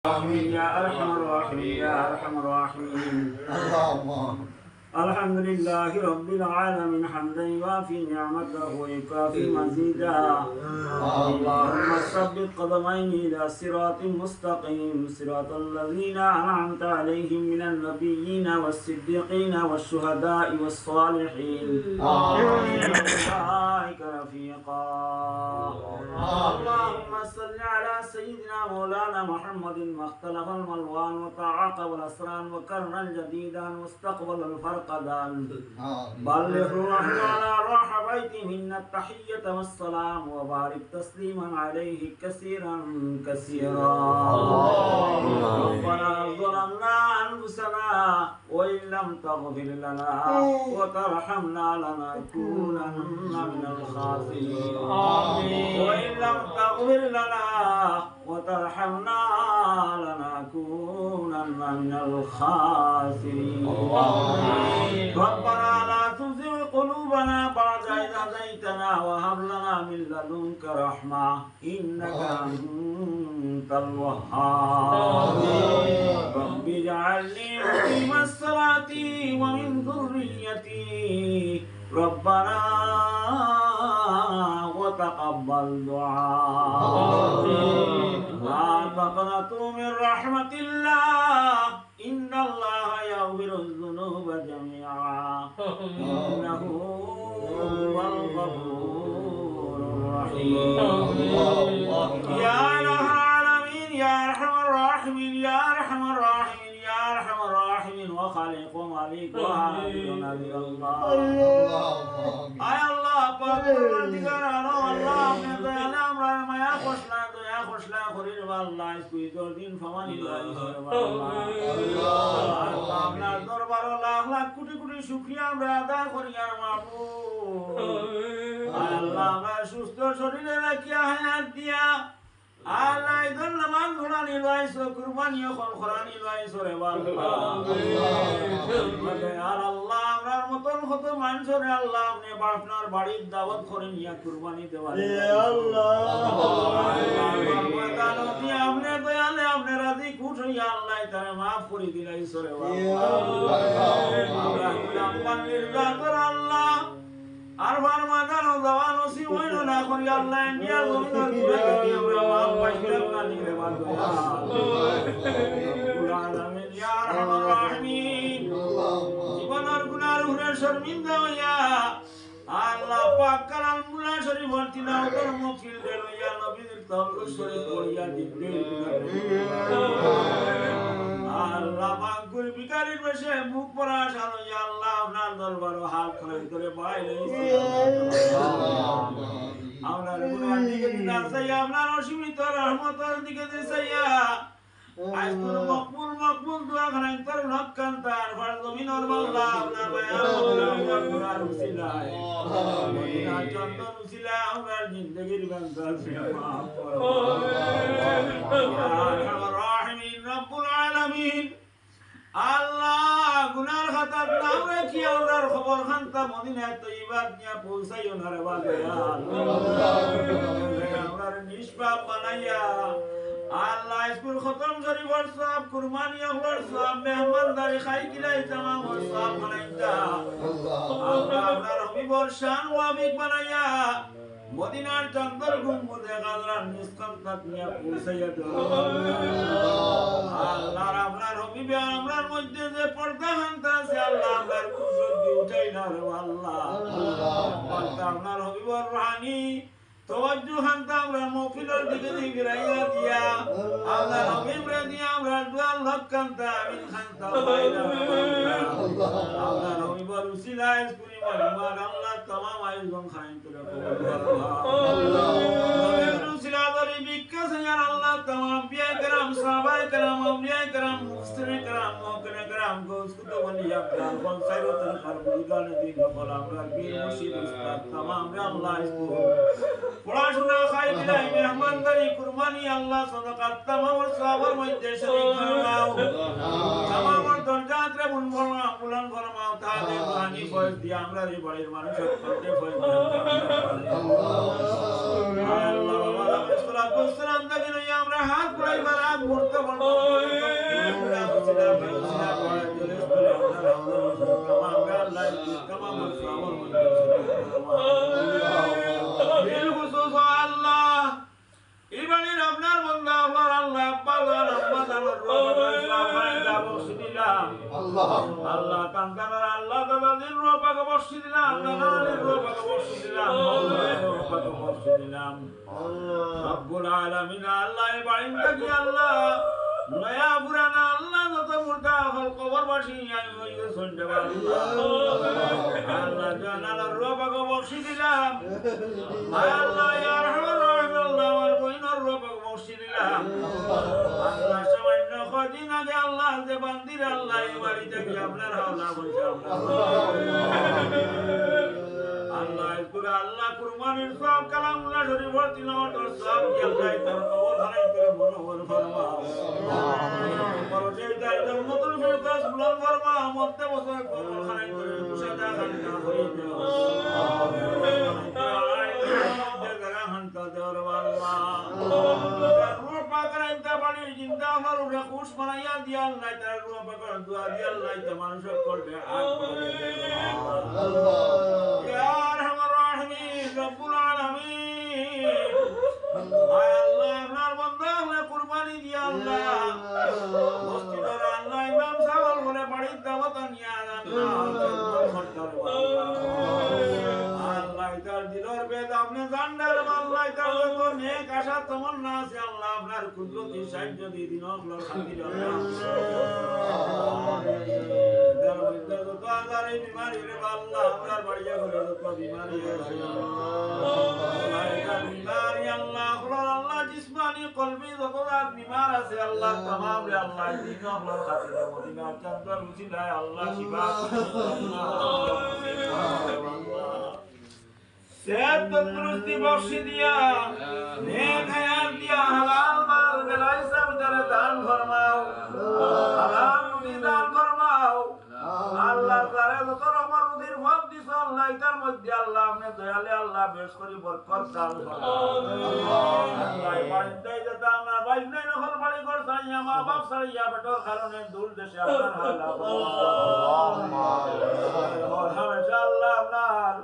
آمين يا أرحم الراحمين يا أرحم الراحمين. اللهم الحمد لله رب العالمين حمدا يوافي نعمته ويكافي مزيدا. اللهم ثبت قدميني إلى صراط مستقيم صراط الذين أنعمت عليهم من النبيين والصديقين والشهداء والصالحين أولئك رفيقا. اللهم صل على سيدنا مولانا محمد ما اختلف الملوان وتعاقب الأسران وكرنا الجديدا واستقبل الفرقدان. بلغ الرحمن على روح بيته منا التحية والسلام وبارك تسليما عليه كثيرا كثيرا. ربنا ظلمنا أنفسنا وإن لم تغفر لنا وترحمنا لنكونن من الخاسرين. وإن لم تغفر لنا وترحمنا لنكونن من الخاسرين. ربنا لا تزغ قلوبنا بعد إذ هديتنا وهب لنا من لدنك رحمة إنك أنت الوهاب. رب اجعلني مقيم الصلاة ومن ذريتي ربنا وتقبل دعاء. لا تقنطوا من رحمة الله إن الله يغفر الذنوب جميعا إنه هو الغفور الرحيم. يا العالمين يا أرحم الراحمين يا أرحم الراحمين يا أرحم الراحمين وخالق ومالك وعابد نبي الله. আয় আল্লাহ পাক পরওয়ারদিগার আলো আল্লাহ আপনি দয়ালে আমরা মায়া খোসলা দয়া খোসলা করির আল্লাহ ইসকুই দিন ফমানি আল্লাহ আপনার দরবার লাখ লাখ কোটি কোটি শুকরিয়া আমরা আদায় করি আর মাবুদ। আল্লাহ আমরা সুস্থ শরীরে রাখিয়া হায়াত দিয়া আল্লাহ ইদুল নামাজ ঘোরানি লইছো কুরবানি এখন খরানি লইছো রে আল্লাহ আমরার মতন কত মানুষরে আল্লাহ আপনি আপনার বাড়ির দাওয়াত করে নিয়া কুরবানি দেওয়া আপনি দয়ালে আপনি রাজি খুশ হইয়া আল্লাহ তারে মাফ করে দিলাইছো রে আল্লাহ আর ফারমাদান ও দাওয়ান ওসি হইল না করি আল্লাহ নিয়া জমিনের ঘুরে গনি আমরা মাফ পাইতাম না নিরে বান্দা আলামিন ইয়া আরহামার রাহিমিন। জীবনের গুনার ঘুরে শর্মিন্দা হইয়া আল্লাহ পাক কালাম মুলা শরীফ তিলাওয়াতের মফিল দেন ইয়া নবীর তাওরাত শরীফ পড়িয়া দিবেন আল্লাহ মাগুর বিকারির বসে মুখ পড়া শালো ইয়া আল্লাহ আপনার দরবার হাত করে বাইরে আপনার গুনার দিকে না চাইয়া আপনার অসীমিত রহমতের দিকে চাইয়া আজকুর মকবুল দোয়া খানাই তোর নক্কান্তার ফার জমিনের মাওলা আপনার মায়া আপনার গুনার উসিলায় মদিনা চন্দন উসিলা আপনার জিন্দেগির বান্দাল সে মাফ করো ইয়া আরহামার রাহিমিন রব্বুল আলামিন। আল্লাহ গুনার খাতার নাম রাখি আমরার খবর খান্তা মদিনায় তৈবাত নিয়া পৌঁছাইও না রে বাবা আমরার নিষ্পাপ বানাইয়া আল্লাহ স্কুল খতম শরীফর সব কুরবানি হওয়ার সব মেহমানদারি খাই কিলাই জামা হওয়ার সব বানাইতা আমরা আপনার হবিবর শান ওয়াবিক বানাইয়া মদিনার চন্দর গুম্বদে গাজরার নিষ্কান্তাত নিয়া পৌঁছাইয়া দাও আল্লাহ আপনার হবিবে আমরার মধ্যে যে পর্দা হানতা আছে আল্লাহ আপনার কুদরত উঠাই না রে আল্লাহ পর্দা আপনার হবিবর রানী তওয়াজ্জু হানতা আমরা মফিলের দিকে দিগরাইয়া দিয়া আল্লাহ হবিবরে দিয়া আমরা দোয়া লক্কান্তা আমিন খানতা আল্লাহ হবিবর উসিলায় কুনি মারমার আল্লাহ तमाम আয়োজন খাইন তোরা আল্লাহ উসিলা দরি বিক্কা সায়ার আল্লাহ तमाम বিয়া کرام সাহাবা کرام আউলিয়া کرام মুফসিরিন کرام মুকিন کرام গোস কুতুব ওলিয়া کرام কোন সাইরতুল খারবুদান দিন বল আমরা বীর মুর্শিদ উস্তাদ तमाम রে আল্লাহ ইসকো পড়াশোনা খাই বিলাই মেহমানদারি কুরবানি আল্লাহ সাদাকাত तमाम সাহাবার মধ্যে শরীক করলাও तमाम দরজাত রে বুলন ফরমাও তাদের বাণী ফয়জ দিয়া আমরা রে বাড়ির মানুষ করতে ফয়জ আল্লাহ বাবা সালাত সালাম দাগিন আমরা হাত পড়াইবার আগ মুহূর্ত বন্ধ तमाम अल्लाह तमाम सावर दिल खुशूस अल्लाह ইবানির আপনার বান্দা আমার আল্লাহ আব্বাদান আম্মাদানের রহমত বর্ষিদিলাম আল্লাহ কান্তানার আল্লাহ দাদাদের রহমত বর্ষিদিলাম দাদাদের রহমত বর্ষিদিলাম রহমত বর্ষিদিলাম রব্বুল আলামিন আল্লাহ ইবানিটা কি আল্লাহ নয়া পুরানা আল্লাহ যত মুর্দা হল কবরবাসী আমি হইতে শুনতে আল্লাহ জানালার রহমত বর্ষিদিলাম আল্লাহ ইয়া রহমান রহিম আল্লাহ আমার বইনের রহমত বর্ষিদিলাম আল্লাহ সামান্য কদিন আগে আল্লাহ যে বান্দির আল্লাহ এই বাড়িতে কি আপনার হাওলা বলছে আল্লাহ পুরো আল্লাহ কুরবানির সব কালামুল্লাহ শরীফের তিলাওয়াতের সব কি আল্লাহ তার কবর ধারণ করে মনোহর ফরমাও পরজে দাইদার মতন ফেরদাস বুলন্দ ফরমা মধ্যে বসে কবর ধারণ করে মুশাদা খালিনা হয়ে দাও জিন্দা আমার খুশ বানাইয়া দিয়া আল্লাহ তার রূহ পাকের দোয়া দিয়া আল্লাহ তে মানুষ করবে ইয়া আরহামার রাহিমিন রব্বুল আলামিন আয় আল্লাহ আপনার বান্দা আমরা কুরবানি দিয়া আল্লাহ মসজিদের আল্লাহ ইমাম সাহেব বলে বাড়ির দাওয়াত নিয়া আল্লাহ আল্লাহ তার দিলর বেদ আপনি জানদার আল্লাহ তার তো নেক আশা তামান্না আছে আল্লাহ আপনার কুদরতি সাহায্য দিয়ে দিন আল্লাহ খাতির আল্লাহ দরবারে যত আজারে বিমারি রে আল্লাহ আপনার বাড়িয়া ঘরে যত বিমারি আছে আল্লাহ তার বিমারি আল্লাহ আল্লাহ জিসমানি কলবি যত আর বিমার আছে আল্লাহ तमाम রে আল্লাহ দিন আল্লাহ খাতির মদিনা চাঁদর উসিলায় আল্লাহ শিফা সেহত তন্দুরুস্তি বখশি দিয়া নেক হায়াত দিয়া হালাল মাল গলাই সব করে দান ফরমাও হালাল রুজি দান ফরমাও আল্লাহ তারে যত রকমের রুজির ভাব দিছ আল্লাহ এটার মধ্যে আল্লাহ আপনি দয়ালে আল্লাহ বেশ করে বরকত দান ফরমাও আল্লাহ বাড়িতে যেটা আমরা বাইক নাই নখল বাড়ি ঘর ছাড়িয়া মা বাপ ছাড়িয়া বেটার কারণে দূর দেশে আপনার হালা হামেশা আল্লাহ আপনার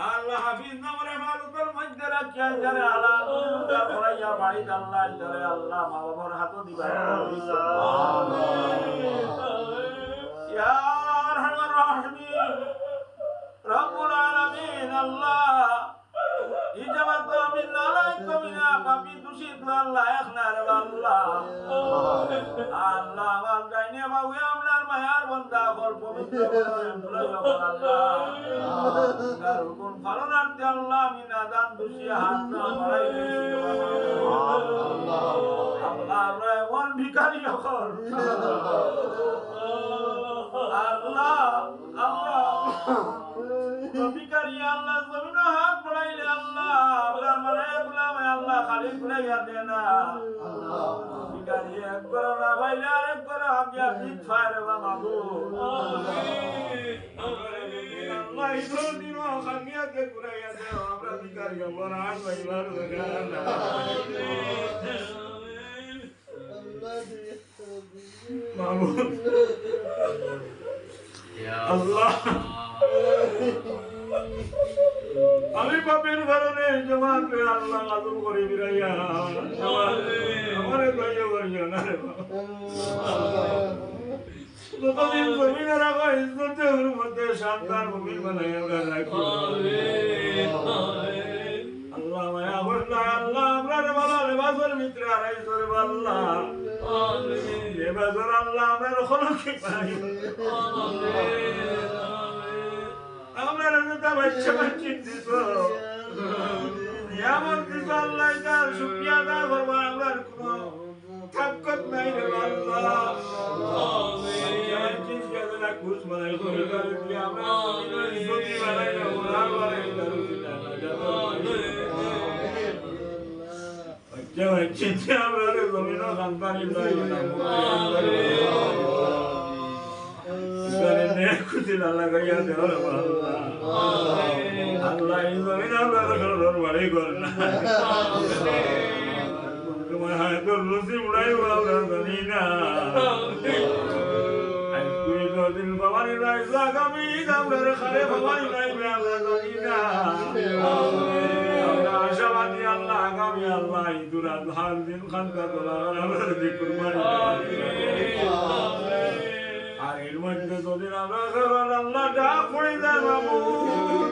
আল্লাহ হাফিজ নামের হেফাজতের মধ্যে রাখিয়া যারে হালাল রুজি করাইয়া বাড়িতে আল্লাহ যারে আল্লাহ মা বাবার হাতও দিবা আমিন ইয়া আরহামার রাহিমিন রব্বুল আলামিন আল্লাহ ইজাবাত আমিন আলাইকুম ইয়া পাপি দোষী আল্লাহ একনার আল্লাহ আল্লাহ আমার ডাইনে বাবু আপনার মায়ার বান্দা বল পবিত্র আল্লাহ কোন ফালনার্থে আল্লাহ আমি নাদান দোষী হাত না বাড়াই আল্লাহ রহমান ভিখারি হকর আল্লাহ আল্লাহ ভিখারি আল্লাহ জমিন হাত বাড়াইলে আল্লাহ আপনার মানে গুলাম আল্লাহ খালি ঘুরাইয়া দে না ভিখারি এক করো না ভাইলে আরেক করো আমি আপনি ফায়ার বা মাবুদ আল্লাহ ইদর দিন খানিয়াকে ঘুরাইয়া দে আমরা ভিখারি আমরা হাত বাইবার না মাবুদ আল্লাহ আমি বাপের কারণে জমাত আল্লাহ আদম করে বিরাইয়া আমারে কইয়া করিও না রে যতদিন জমিনে রাখো ইজ্জতে হুরমতে শান্তার মুমিন বানাইয়া রাখো আল্লাহ মায়া করলা আল্লাহ আমরারে ভালো লেবাসের মিত্র আড়াইশোর আল্লাহ লেবাসের আল্লাহ আমরার খলকে পাই আমরার নেতা বাচ্চা বাচ্চি দিস এমন দিস আল্লাহ তার শুকরিয়া আদায় করবো আমরার কোনো তাকত নাই রে আল্লাহ খুশ বানাই করে আমরা ইজ্জতি বানাই না ওরা বানাই চিন্তা আমরা জমিন খানদানি খুশি আল্লাহ করিয়া দেওয়ার আল্লাহ এই জমিন আমরা বাড়ি করেন না তোমার হাতে রুচি উড়াইব আমরা জানি না দিন বাবার তোর খারে ভবাই নাই আমরা জানি না আমরা আশাবাদী আল্লাহ আগামী আল্লাহ ইদুরা ধান দিন খানকা তোলা আমরা যদি কুরবানি আর এর মধ্যে যদি আমরা করবেন আল্লাহ ডাক পড়ে যায় মামুন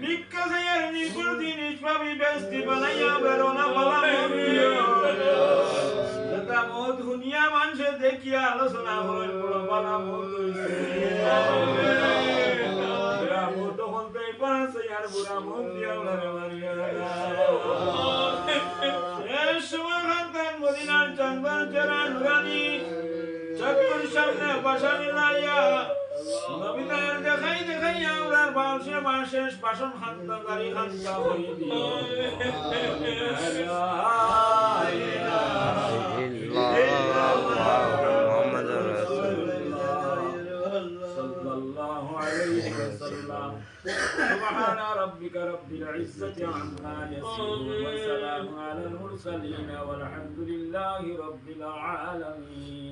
ভিক্ষা চাইয়ার নিকুল জিনিস পাবি বেস্তি বানাইয়া বেরোনা বলা এটা মত দুনিয়া মানুষে দেখিয়া আলোচনা হইল বড় বালা মত হইছে বুড়া মত হলতেই পারছে আর বুড়া মত দিয়া ওরে মারিয়া এই সময় খান মদিনার চন্দন চরা নুরানি চক্কর সামনে বাসানি লাইয়া নবীদের দেখাই দেখাই আমরা বাউসে মাসের বাসন খান্তা গাড়ি খান্তা হই দিও سبحان ربك رب العزة عما يصفون وسلام على المرسلين والحمد لله رب العالمين